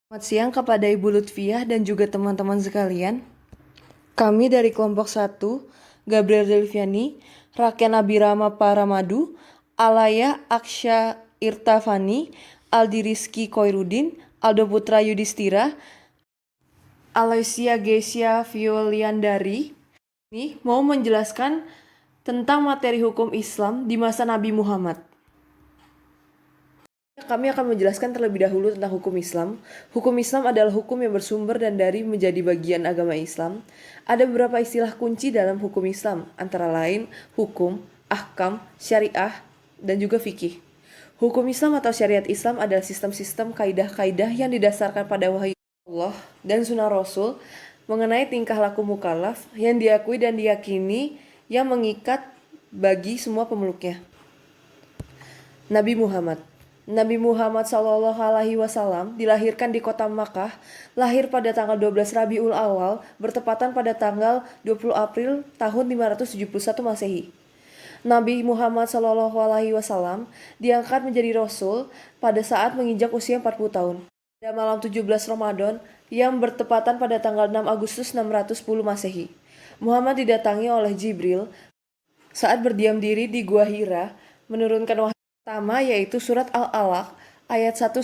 Selamat siang kepada Ibu Lutfiah dan juga teman-teman sekalian. Kami dari kelompok 1, Gabriel Delviani, Raken Abirama Paramadu, Alaya Aksya Irtafani, Aldi Rizky Koirudin, Aldo Putra Yudhistira, Aloysia Gesia Violiandari ini mau menjelaskan tentang materi hukum Islam di masa Nabi Muhammad. Kami akan menjelaskan terlebih dahulu tentang hukum Islam. Hukum Islam adalah hukum yang bersumber dan dari menjadi bagian agama Islam. Ada beberapa istilah kunci dalam hukum Islam, antara lain hukum, ahkam, syariah, dan juga fikih. Hukum Islam atau syariat Islam adalah sistem-sistem kaidah-kaidah yang didasarkan pada wahyu Allah dan sunnah Rasul mengenai tingkah laku mukallaf yang diakui dan diyakini yang mengikat bagi semua pemeluknya. Nabi Muhammad Shallallahu Alaihi Wasallam dilahirkan di kota Makkah, lahir pada tanggal 12 Rabiul Awal, bertepatan pada tanggal 20 April tahun 571 Masehi. Nabi Muhammad Shallallahu Alaihi Wasallam diangkat menjadi Rasul pada saat menginjak usia 40 tahun. Pada malam 17 Ramadan yang bertepatan pada tanggal 6 Agustus 610 Masehi, Muhammad didatangi oleh Jibril saat berdiam diri di Gua Hira, menurunkan wahyu pertama yaitu surat Al-Alaq ayat 1-5.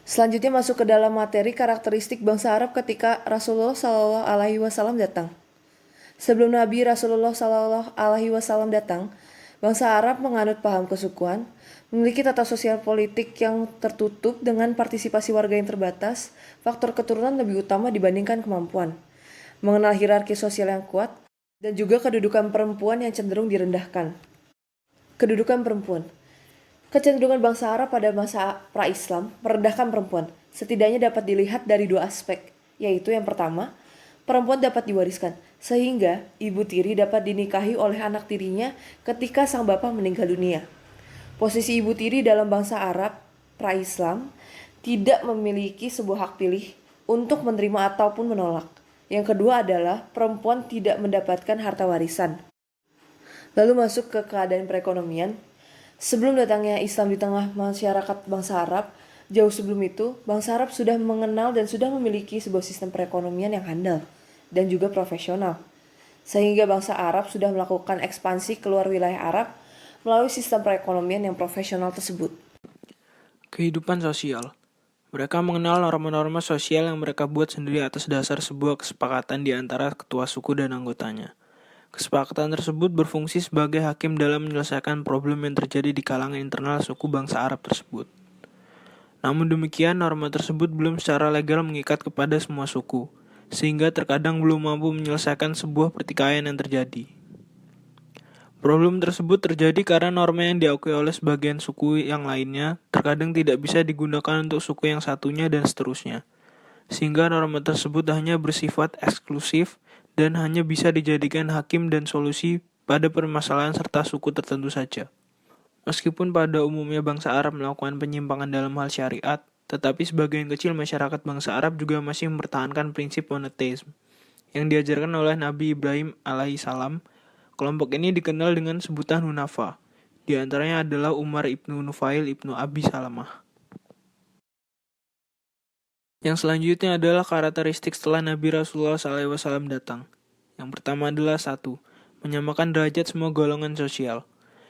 Selanjutnya masuk ke dalam materi karakteristik bangsa Arab ketika Rasulullah Shallallahu Alaihi Wasallam datang. Sebelum Nabi Rasulullah Shallallahu Alaihi Wasallam datang, bangsa Arab menganut paham kesukuan, memiliki tata sosial politik yang tertutup dengan partisipasi warga yang terbatas, faktor keturunan lebih utama dibandingkan kemampuan, mengenal hierarki sosial yang kuat, dan juga kedudukan perempuan yang cenderung direndahkan. Kedudukan perempuan. Kecenderungan bangsa Arab pada masa pra-Islam merendahkan perempuan setidaknya dapat dilihat dari dua aspek, yaitu yang pertama, perempuan dapat diwariskan, sehingga ibu tiri dapat dinikahi oleh anak tirinya ketika sang bapak meninggal dunia. Posisi ibu tiri dalam bangsa Arab pra-Islam tidak memiliki sebuah hak pilih untuk menerima ataupun menolak. Yang kedua adalah perempuan tidak mendapatkan harta warisan. Lalu masuk ke keadaan perekonomian. Sebelum datangnya Islam di tengah masyarakat bangsa Arab, jauh sebelum itu, bangsa Arab sudah mengenal dan sudah memiliki sebuah sistem perekonomian yang handal dan juga profesional. Sehingga bangsa Arab sudah melakukan ekspansi keluar wilayah Arab melalui sistem perekonomian yang profesional tersebut. Kehidupan sosial. Mereka mengenal norma-norma sosial yang mereka buat sendiri atas dasar sebuah kesepakatan di antara ketua suku dan anggotanya. Kesepakatan tersebut berfungsi sebagai hakim dalam menyelesaikan problem yang terjadi di kalangan internal suku bangsa Arab tersebut. Namun demikian, norma tersebut belum secara legal mengikat kepada semua suku, sehingga terkadang belum mampu menyelesaikan sebuah pertikaian yang terjadi. Problem tersebut terjadi karena norma yang diakui oleh sebagian suku yang lainnya terkadang tidak bisa digunakan untuk suku yang satunya dan seterusnya. Sehingga norma tersebut hanya bersifat eksklusif dan hanya bisa dijadikan hakim dan solusi pada permasalahan serta suku tertentu saja. Meskipun pada umumnya bangsa Arab melakukan penyimpangan dalam hal syariat, tetapi sebagian kecil masyarakat bangsa Arab juga masih mempertahankan prinsip monoteisme yang diajarkan oleh Nabi Ibrahim alaihissalam. Kelompok ini dikenal dengan sebutan Hunafa. Di antaranya adalah Umar ibnu Nufail ibnu Abi Salamah. Yang selanjutnya adalah karakteristik setelah Nabi Rasulullah SAW datang. Yang pertama adalah 1. Menyamakan derajat semua golongan sosial,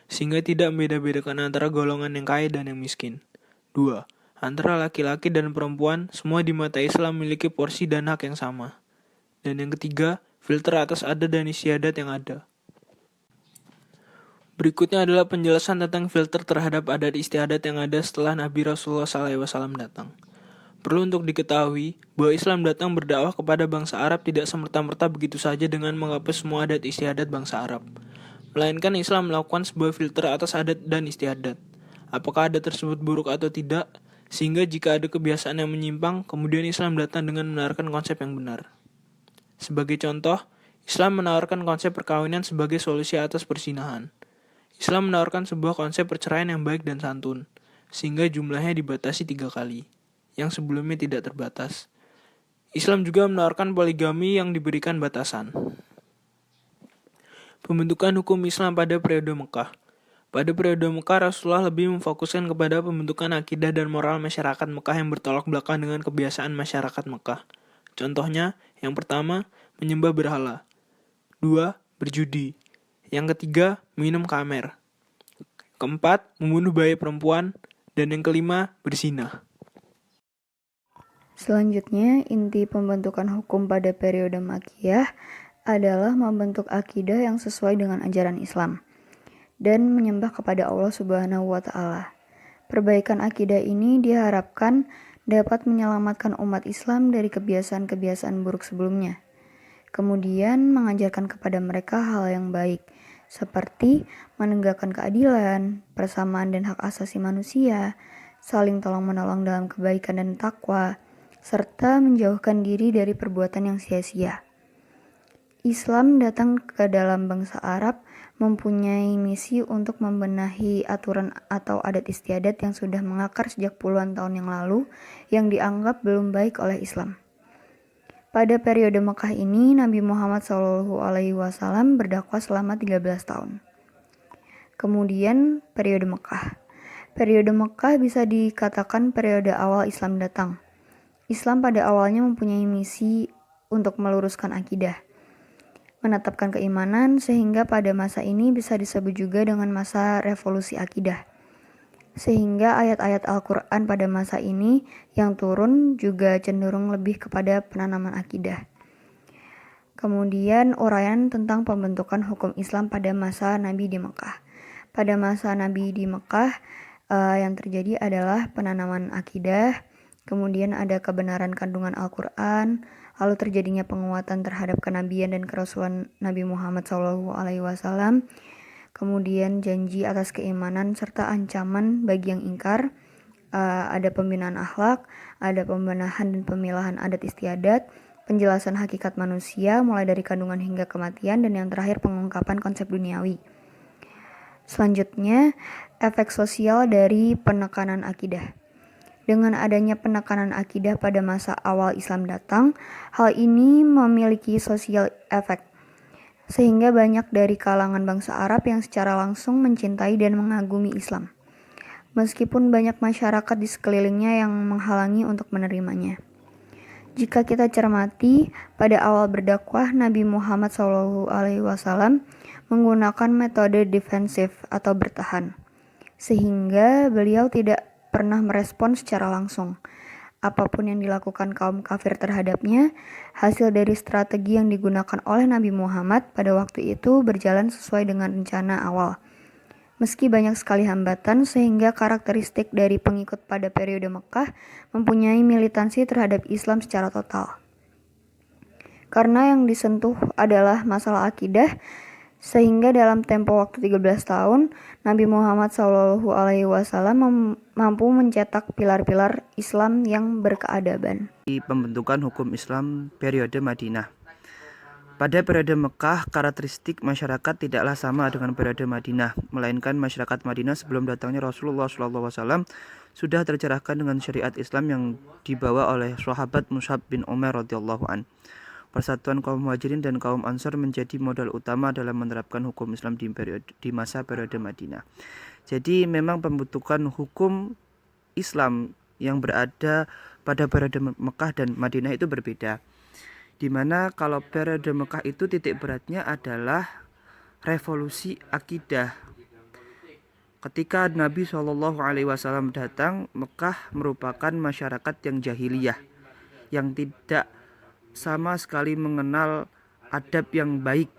sehingga tidak membeda-bedakan antara golongan yang kaya dan yang miskin. 2. Antara laki-laki dan perempuan, semua di mata Islam memiliki porsi dan hak yang sama. Dan yang ketiga, filter atas adat dan istiadat yang ada. Berikutnya adalah penjelasan tentang filter terhadap adat istiadat yang ada setelah Nabi Rasulullah SAW datang. Perlu untuk diketahui bahwa Islam datang berdakwah kepada bangsa Arab tidak semerta-merta begitu saja dengan menghapus semua adat istiadat bangsa Arab. Melainkan Islam melakukan sebuah filter atas adat dan istiadat. Apakah adat tersebut buruk atau tidak? Sehingga jika ada kebiasaan yang menyimpang, kemudian Islam datang dengan menawarkan konsep yang benar. Sebagai contoh, Islam menawarkan konsep perkawinan sebagai solusi atas perzinahan. Islam menawarkan sebuah konsep perceraian yang baik dan santun, sehingga jumlahnya dibatasi 3 kali. Yang sebelumnya tidak terbatas. Islam juga menawarkan poligami yang diberikan batasan. Pembentukan hukum Islam pada periode Mekah. Pada periode Mekah, Rasulullah lebih memfokuskan kepada pembentukan akidah dan moral masyarakat Mekah yang bertolak belakang dengan kebiasaan masyarakat Mekah. Contohnya, yang pertama, menyembah berhala. 2. Berjudi. Yang ketiga, minum khamer. Keempat, membunuh bayi perempuan. Dan yang kelima, berzina. Selanjutnya, inti pembentukan hukum pada periode Makkiyah adalah membentuk akidah yang sesuai dengan ajaran Islam dan menyembah kepada Allah Subhanahu wa taala. Perbaikan akidah ini diharapkan dapat menyelamatkan umat Islam dari kebiasaan-kebiasaan buruk sebelumnya. Kemudian mengajarkan kepada mereka hal yang baik, seperti menegakkan keadilan, persamaan dan hak asasi manusia, saling tolong-menolong dalam kebaikan dan takwa, serta menjauhkan diri dari perbuatan yang sia-sia. Islam datang ke dalam bangsa Arab mempunyai misi untuk membenahi aturan atau adat istiadat yang sudah mengakar sejak puluhan tahun yang lalu yang dianggap belum baik oleh Islam. Pada periode Mekah ini, Nabi Muhammad SAW berdakwah selama 13 tahun. Kemudian periode Mekah. Periode Mekah bisa dikatakan periode awal Islam datang. Islam pada awalnya mempunyai misi untuk meluruskan akidah, menetapkan keimanan, sehingga pada masa ini bisa disebut juga dengan masa revolusi akidah. Sehingga ayat-ayat Al-Quran pada masa ini yang turun juga cenderung lebih kepada penanaman akidah. Kemudian uraian tentang pembentukan hukum Islam pada masa Nabi di Mekah. Pada masa Nabi di Mekah, yang terjadi adalah penanaman akidah, kemudian ada kebenaran kandungan Al-Quran, lalu terjadinya penguatan terhadap kenabian dan kerasulan Nabi Muhammad SAW, kemudian janji atas keimanan serta ancaman bagi yang ingkar, ada pembinaan akhlak, ada pembenahan dan pemilahan adat istiadat, penjelasan hakikat manusia mulai dari kandungan hingga kematian, dan yang terakhir pengungkapan konsep duniawi. Selanjutnya, efek sosial dari penekanan akidah. Dengan adanya penekanan akidah pada masa awal Islam datang, hal ini memiliki sosial efek, sehingga banyak dari kalangan bangsa Arab yang secara langsung mencintai dan mengagumi Islam, meskipun banyak masyarakat di sekelilingnya yang menghalangi untuk menerimanya. Jika kita cermati, pada awal berdakwah Nabi Muhammad SAW menggunakan metode defensif atau bertahan, sehingga beliau tidak pernah merespon secara langsung. Apapun yang dilakukan kaum kafir terhadapnya, hasil dari strategi yang digunakan oleh Nabi Muhammad pada waktu itu berjalan sesuai dengan rencana awal. Meski banyak sekali hambatan, sehingga karakteristik dari pengikut pada periode Mekah mempunyai militansi terhadap Islam secara total. Karena yang disentuh adalah masalah akidah, sehingga dalam tempo waktu 13 tahun, Nabi Muhammad SAW mampu mencetak pilar-pilar Islam yang berkeadaban. Pembentukan hukum Islam periode Madinah. Pada periode Mekah, karakteristik masyarakat tidaklah sama dengan periode Madinah, melainkan masyarakat Madinah sebelum datangnya Rasulullah SAW sudah tercerahkan dengan syariat Islam yang dibawa oleh sahabat Mus'ab bin Umair radhiyallahu an. Persatuan kaum Muhajirin dan kaum Ansar menjadi modal utama dalam menerapkan hukum Islam di masa periode Madinah. Jadi memang pembentukan hukum Islam yang berada pada periode Mekah dan Madinah itu berbeda. Di mana kalau periode Mekah itu titik beratnya adalah revolusi akidah. Ketika Nabi SAW datang, Mekah merupakan masyarakat yang jahiliyah, yang tidak sama sekali mengenal adab yang baik.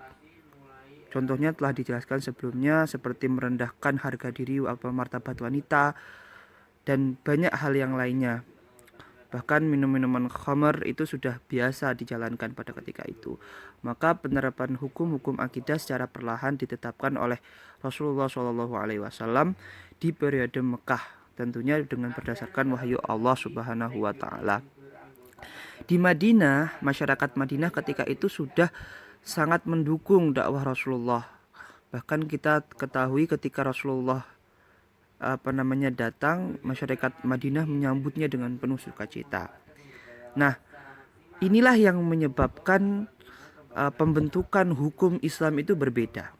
Contohnya telah dijelaskan sebelumnya, seperti merendahkan harga diri atau martabat wanita, dan banyak hal yang lainnya. Bahkan minum-minuman khamr itu sudah biasa dijalankan pada ketika itu. Maka penerapan hukum-hukum akidah secara perlahan ditetapkan oleh Rasulullah SAW di periode Mekah, tentunya dengan berdasarkan wahyu Allah Subhanahu wa taala. Di Madinah, masyarakat Madinah ketika itu sudah sangat mendukung dakwah Rasulullah. Bahkan kita ketahui ketika Rasulullah datang, masyarakat Madinah menyambutnya dengan penuh sukacita. Nah, inilah yang menyebabkan pembentukan hukum Islam itu berbeda.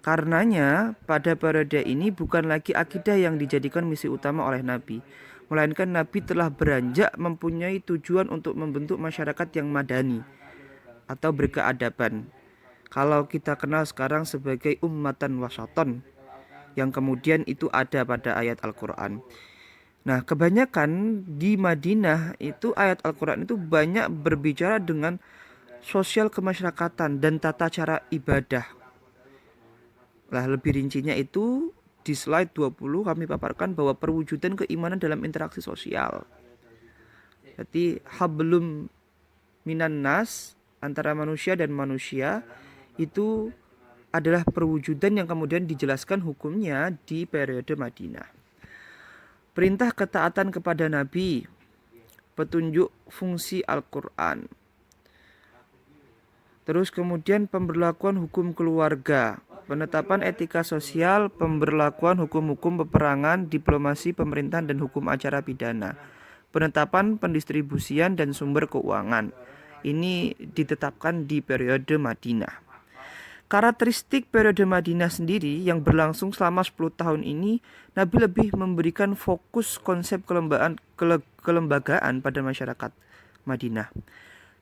Karenanya, pada periode ini bukan lagi akidah yang dijadikan misi utama oleh Nabi, melainkan Nabi telah beranjak mempunyai tujuan untuk membentuk masyarakat yang madani atau berkeadaban. Kalau kita kenal sekarang sebagai ummatan wasaton, yang kemudian itu ada pada ayat Al-Quran. Nah, kebanyakan di Madinah itu ayat Al-Quran itu banyak berbicara dengan sosial kemasyarakatan dan tata cara ibadah. Nah, lebih rincinya itu di slide 20 kami paparkan bahwa perwujudan keimanan dalam interaksi sosial. Jadi hablum minan nas, antara manusia dan manusia, itu adalah perwujudan yang kemudian dijelaskan hukumnya di periode Madinah. Perintah ketaatan kepada Nabi, petunjuk fungsi Al-Quran. Terus kemudian pemberlakuan hukum keluarga, penetapan etika sosial, pemberlakuan hukum-hukum peperangan, diplomasi, pemerintahan, dan hukum acara pidana. Penetapan pendistribusian dan sumber keuangan. Ini ditetapkan di periode Madinah. Karakteristik periode Madinah sendiri yang berlangsung selama 10 tahun ini, Nabi lebih memberikan fokus konsep kelembagaan pada masyarakat Madinah.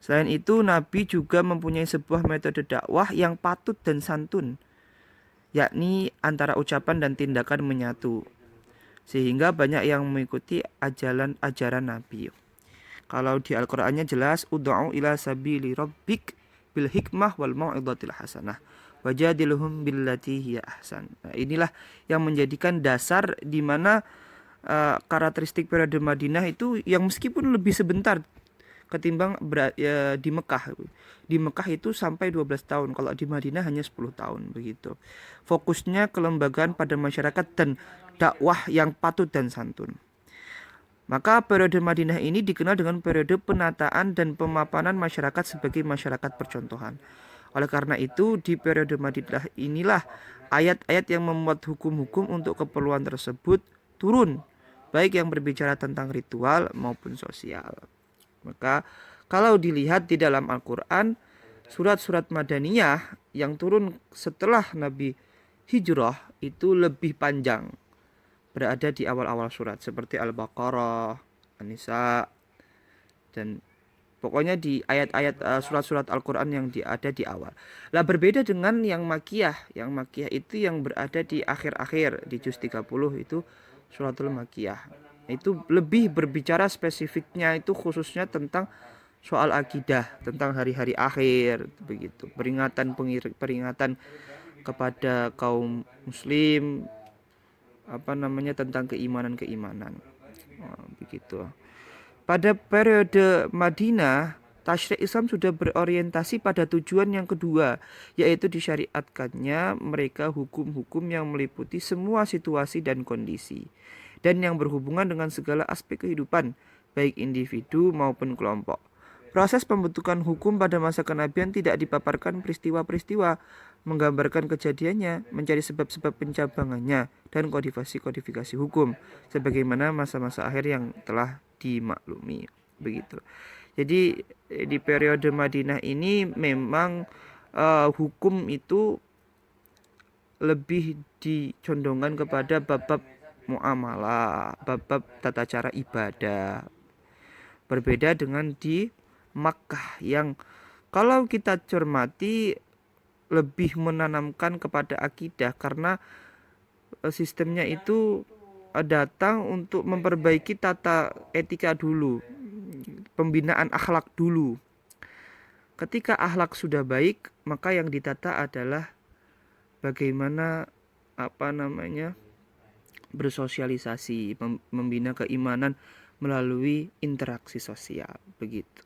Selain itu, Nabi juga mempunyai sebuah metode dakwah yang patut dan santun, yakni antara ucapan dan tindakan menyatu, sehingga banyak yang mengikuti ajaran Nabi. Kalau di Al-Qur'annya jelas, ud'u ila sabili rabbik bil hikmah wal mau'izatil hasanah wajadilhum billati hiya ahsan. Nah, inilah yang menjadikan dasar di mana karakteristik periode Madinah itu yang meskipun lebih sebentar ketimbang di Mekah. Di Mekah itu sampai 12 tahun, kalau di Madinah hanya 10 tahun begitu. Fokusnya kelembagaan pada masyarakat dan dakwah yang patut dan santun. Maka periode Madinah ini dikenal dengan periode penataan dan pemapanan masyarakat sebagai masyarakat percontohan. Oleh karena itu, di periode Madinah inilah ayat-ayat yang memuat hukum-hukum untuk keperluan tersebut turun, baik yang berbicara tentang ritual maupun sosial. Maka kalau dilihat di dalam Al-Quran, surat-surat Madaniyah yang turun setelah Nabi hijrah itu lebih panjang, berada di awal-awal surat seperti Al-Baqarah, An-Nisa, dan pokoknya di ayat-ayat surat-surat Al-Quran yang ada di awal. Lah berbeda dengan yang Makiyah. Yang Makiyah itu yang berada di akhir-akhir, di juz 30 itu suratul Makiyah. Itu lebih berbicara spesifiknya itu khususnya tentang soal akidah, tentang hari-hari akhir begitu. Peringatan kepada kaum muslim tentang keimanan. Begitu. Pada periode Madinah, tasyrik Islam sudah berorientasi pada tujuan yang kedua, yaitu disyariatkannya mereka hukum-hukum yang meliputi semua situasi dan kondisi, dan yang berhubungan dengan segala aspek kehidupan, baik individu maupun kelompok. Proses pembentukan hukum pada masa kenabian tidak dipaparkan peristiwa-peristiwa, menggambarkan kejadiannya, mencari sebab-sebab pencabangannya, dan kodifikasi hukum, sebagaimana masa-masa akhir yang telah dimaklumi. Begitu. Jadi di periode Madinah ini memang hukum itu lebih dicondongkan kepada bab-bab muamalah, bab-bab tata cara ibadah. Berbeda dengan di Makkah yang kalau kita cermati lebih menanamkan kepada akidah, karena sistemnya itu datang untuk memperbaiki tata etika dulu, pembinaan akhlak dulu. Ketika akhlak sudah baik, maka yang ditata adalah bagaimana bersosialisasi, membina keimanan melalui interaksi sosial, begitu.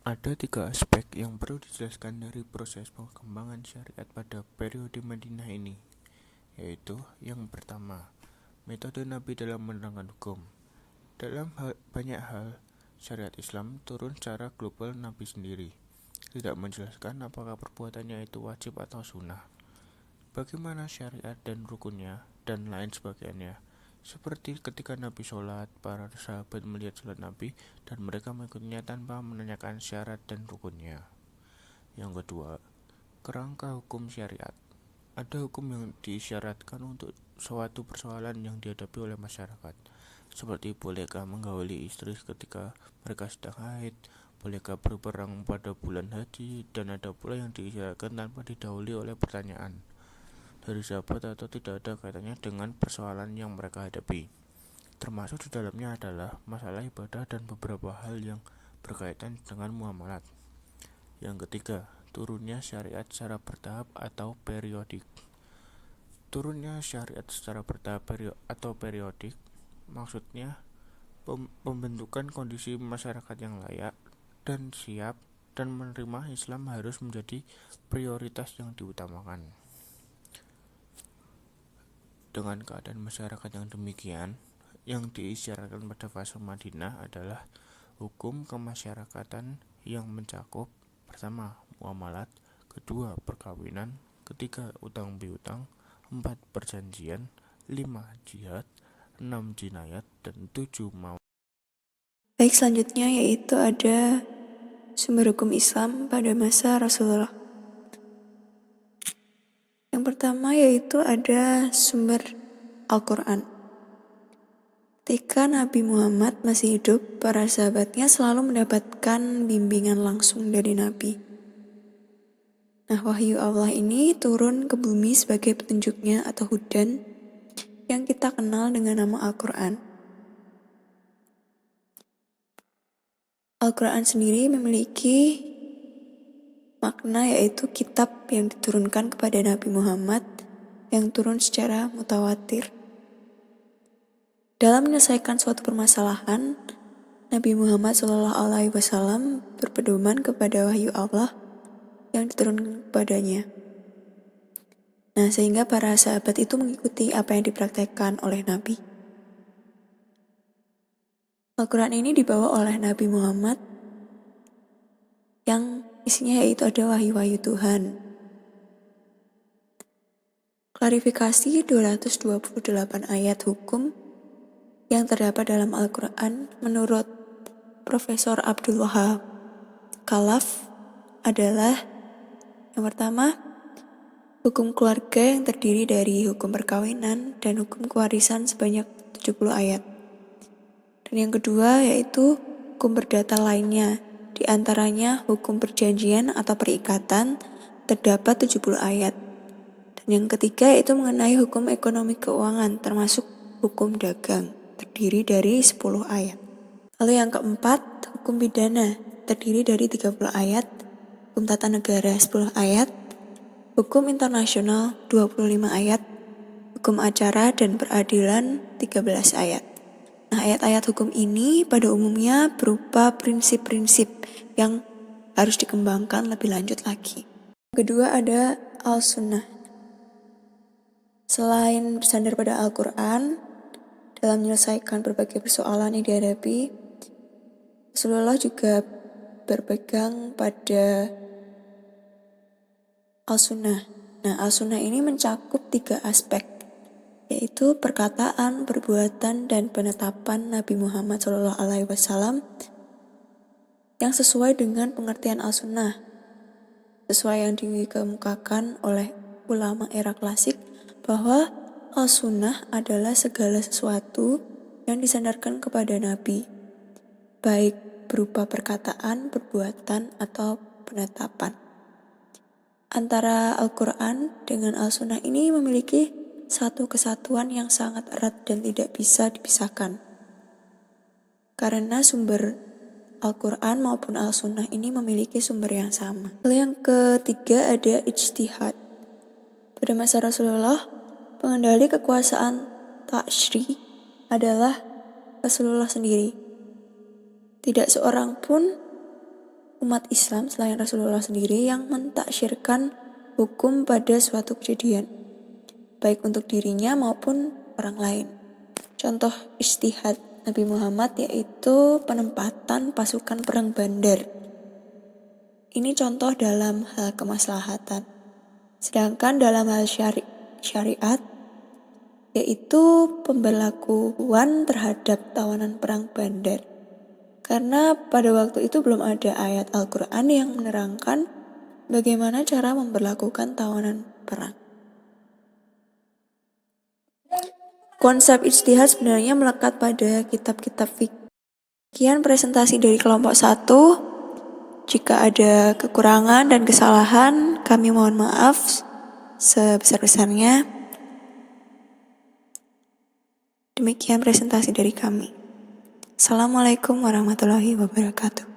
Ada 3 aspek yang perlu dijelaskan dari proses pengembangan syariat pada periode Madinah ini, yaitu yang pertama, metode Nabi dalam menerangkan hukum. Dalam banyak hal, syariat Islam turun secara global Nabi sendiri, tidak menjelaskan apakah perbuatannya itu wajib atau sunnah, bagaimana syariat dan rukunnya, dan lain sebagainya. Seperti ketika Nabi sholat, para sahabat melihat sholat Nabi dan mereka mengikutinya tanpa menanyakan syarat dan rukunnya. Yang kedua, kerangka hukum syariat. Ada hukum yang diisyaratkan untuk suatu persoalan yang dihadapi oleh masyarakat, seperti bolehkah menggauli istri ketika mereka sedang haid, bolehkah berperang pada bulan haji, dan ada pula yang diisyaratkan tanpa didahului oleh pertanyaan dari sahabat atau tidak ada kaitannya dengan persoalan yang mereka hadapi. Termasuk di dalamnya adalah masalah ibadah dan beberapa hal yang berkaitan dengan muamalat. Yang ketiga, turunnya syariat secara bertahap atau periodik. Turunnya syariat secara bertahap atau periodik maksudnya pembentukan kondisi masyarakat yang layak dan siap dan menerima Islam harus menjadi prioritas yang diutamakan. Dengan keadaan masyarakat yang demikian, yang diisyaratkan pada fase Madinah adalah hukum kemasyarakatan yang mencakup pertama, muamalat, kedua, perkawinan, ketiga, utang piutang, 4, perjanjian, 5, jihad, 6, jinayat, dan 7, mau. Baik, selanjutnya yaitu ada sumber hukum Islam pada masa Rasulullah. Yang pertama yaitu ada sumber Al-Quran. Ketika Nabi Muhammad masih hidup, para sahabatnya selalu mendapatkan bimbingan langsung dari Nabi. Nah, wahyu Allah ini turun ke bumi sebagai petunjuknya atau hudan yang kita kenal dengan nama Al-Quran. Al-Quran sendiri memiliki makna yaitu kitab yang diturunkan kepada Nabi Muhammad yang turun secara mutawatir. Dalam menyelesaikan suatu permasalahan, Nabi Muhammad SAW berpedoman kepada wahyu Allah yang diturunkan kepadanya. Nah, sehingga para sahabat itu mengikuti apa yang dipraktekkan oleh Nabi. Al-Quran ini dibawa oleh Nabi Muhammad yang isinya yaitu ada wahyu-wahyu Tuhan. Klarifikasi 228 ayat hukum yang terdapat dalam Al-Quran menurut Profesor Abdul Wahab Khalaf adalah yang pertama, hukum keluarga yang terdiri dari hukum perkawinan dan hukum kewarisan sebanyak 70 ayat. Dan yang kedua yaitu hukum perdata lainnya, di antaranya hukum perjanjian atau perikatan terdapat 70 ayat. Dan yang ketiga yaitu mengenai hukum ekonomi keuangan termasuk hukum dagang terdiri dari 10 ayat. Lalu yang keempat, hukum pidana terdiri dari 30 ayat, hukum tata negara 10 ayat, hukum internasional 25 ayat, hukum acara dan peradilan 13 ayat. Nah, ayat-ayat hukum ini pada umumnya berupa prinsip-prinsip yang harus dikembangkan lebih lanjut lagi. Kedua ada Al-Sunnah. Selain bersandar pada Al-Quran, dalam menyelesaikan berbagai persoalan yang dihadapi, Rasulullah juga berpegang pada Al-Sunnah. Nah, Al-Sunnah ini mencakup 3 aspek, yaitu perkataan, perbuatan, dan penetapan Nabi Muhammad SAW yang sesuai dengan pengertian Al-Sunnah, sesuai yang dikemukakan oleh ulama era klasik bahwa Al-Sunnah adalah segala sesuatu yang disandarkan kepada Nabi, baik berupa perkataan, perbuatan, atau penetapan. Antara Al-Quran dengan Al-Sunnah ini memiliki satu kesatuan yang sangat erat dan tidak bisa dipisahkan. Karena sumber Al-Quran maupun Al-Sunnah ini memiliki sumber yang sama. Lalu yang ketiga ada ijtihad. Pada masa Rasulullah, pengendali kekuasaan ta'syri adalah Rasulullah sendiri. Tidak seorang pun umat Islam selain Rasulullah sendiri yang mentaksyirkan hukum pada suatu kejadian, baik untuk dirinya maupun orang lain. Contoh ijtihad Nabi Muhammad yaitu penempatan pasukan perang Badar. Ini contoh dalam hal kemaslahatan. Sedangkan dalam hal syariat yaitu pemberlakuan terhadap tawanan perang Badar. Karena pada waktu itu belum ada ayat Al-Quran yang menerangkan bagaimana cara memberlakukan tawanan perang. Konsep ijtihad sebenarnya melekat pada kitab-kitab fikih. Sekian presentasi dari kelompok 1. Jika ada kekurangan dan kesalahan, kami mohon maaf sebesar-besarnya. Demikian presentasi dari kami. Assalamualaikum warahmatullahi wabarakatuh.